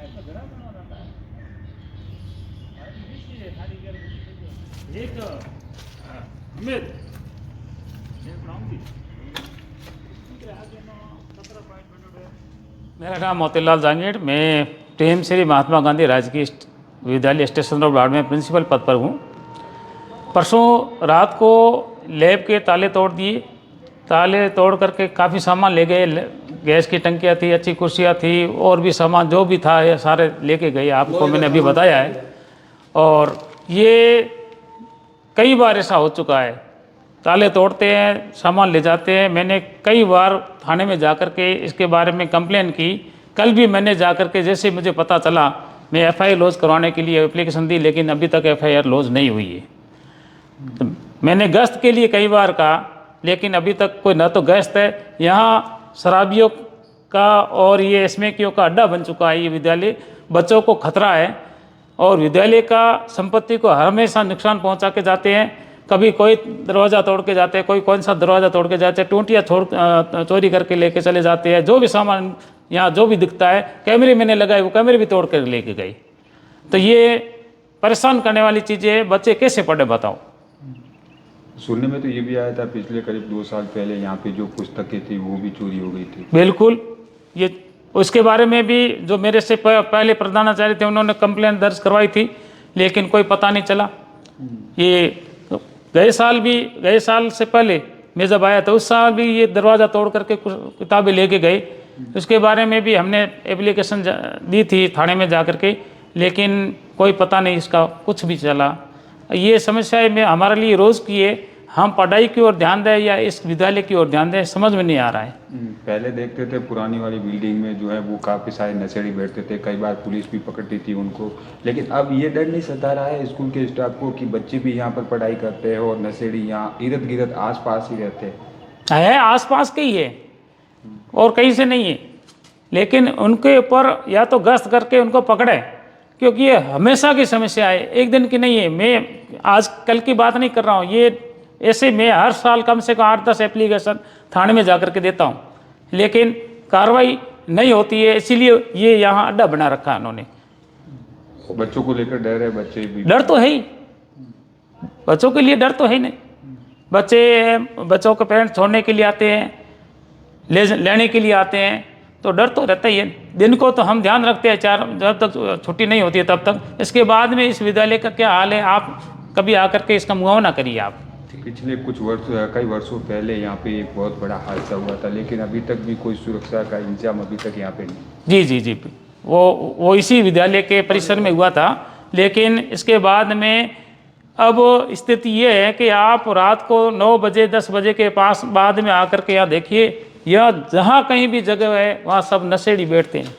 मेरा नाम मोतीलाल जांगीड़, मैं प्रेम श्री महात्मा गांधी राजकीय विद्यालय स्टेशन रोड बाड़ में प्रिंसिपल पद पर हूँ। परसों रात को लैब के ताले तोड़ दिए। ताले तोड़ करके काफ़ी सामान ले गए। गैस की टंकियाँ थी, अच्छी कुर्सियाँ थी, और भी सामान जो भी था ये सारे लेके गए। आपको मैंने अभी बताया है। और ये कई बार ऐसा हो चुका है, ताले तोड़ते हैं, सामान ले जाते हैं। मैंने कई बार थाने में जाकर के इसके बारे में कंप्लेन की। कल भी मैंने जाकर के, जैसे मुझे पता चला, मैं एफआईआर लॉज करवाने के लिए एप्लीकेशन दी, लेकिन अभी तक एफआईआर लॉज नहीं हुई है। तो मैंने गश्त के लिए कई बार कहा, लेकिन अभी तक कोई न तो गश्त है। यहाँ शराबियों का और ये स्मैकियों का अड्डा बन चुका है ये विद्यालय। बच्चों को खतरा है और विद्यालय का संपत्ति को हमेशा नुकसान पहुँचा के जाते हैं। कभी कोई दरवाज़ा तोड़ के जाते हैं, कोई कौन सा दरवाज़ा तोड़ के जाते हैं, टूटियाँ चोरी करके लेके चले जाते हैं। जो भी सामान यहाँ जो भी दिखता है, कैमरे मैंने लगाए, वो कैमरे भी तोड़ कर लेके गए। तो ये परेशान करने वाली चीज़ें है। बच्चे कैसे पढ़े बताओ। सुनने में तो ये भी आया था पिछले करीब 2 साल पहले यहाँ पे जो पुस्तकें थी वो भी चोरी हो गई थी। बिल्कुल, ये उसके बारे में भी जो मेरे से पहले प्रधानाचार्य थे उन्होंने कंप्लेंट दर्ज करवाई थी, लेकिन कोई पता नहीं चला। ये गए साल से पहले मैं जब आया तो उस साल भी ये दरवाज़ा तोड़ करके कुछ किताबें लेके गए। उसके बारे में भी हमने एप्लीकेशन दी थी थाने में जा कर के, लेकिन कोई पता नहीं इसका कुछ भी चला। ये समस्या में हमारे लिए रोज़ की है। हम पढ़ाई की ओर ध्यान दें या इस विद्यालय की ओर ध्यान दें, समझ में नहीं आ रहा है। पहले देखते थे पुरानी वाली बिल्डिंग में जो है वो काफ़ी सारे नशेड़ी बैठते थे, कई बार पुलिस भी पकड़ती थी उनको। लेकिन अब ये डर नहीं सता रहा है स्कूल के स्टाफ को कि बच्चे भी यहाँ पर पढ़ाई करते हैं और नशेड़ी यहाँ इर्द गिर्द आस पास ही रहते हैं। आस पास के ही है और कहीं से नहीं है, लेकिन उनके ऊपर या तो गश्त करके उनको पकड़े, क्योंकि ये हमेशा की समस्या है, एक दिन की नहीं है। मैं आज कल की बात नहीं कर रहा हूँ। ये ऐसे मैं हर साल कम से कम 8-10 एप्लीकेशन थाने में जा कर के देता हूँ, लेकिन कार्रवाई नहीं होती है। इसीलिए ये यहाँ अड्डा बना रखा है उन्होंने। बच्चों को लेकर डर है, बच्चे भी डर तो है ही, बच्चों के लिए डर तो है ही नहीं। बच्चों के पेरेंट्स छोड़ने के लिए आते हैं, लेने के लिए आते हैं, तो डर तो रहता ही है। दिन को तो हम ध्यान रखते हैं, जब तक छुट्टी नहीं होती है तब तक। इसके बाद में इस विद्यालय का क्या हाल है, आप कभी आकर के इसका मुआवना करिए। आप पिछले कई वर्षों पहले यहाँ पे एक बहुत बड़ा हादसा हुआ था, लेकिन अभी तक भी कोई सुरक्षा का इंतजाम अभी तक यहाँ पे नहीं। जी, वो इसी विद्यालय के परिसर में हुआ था, लेकिन इसके बाद में अब स्थिति ये है कि आप रात को 9 बजे 10 बजे के पास बाद में आकर के यहाँ देखिए, यह जहाँ कहीं भी जगह है वहाँ सब नशेड़ी बैठते हैं।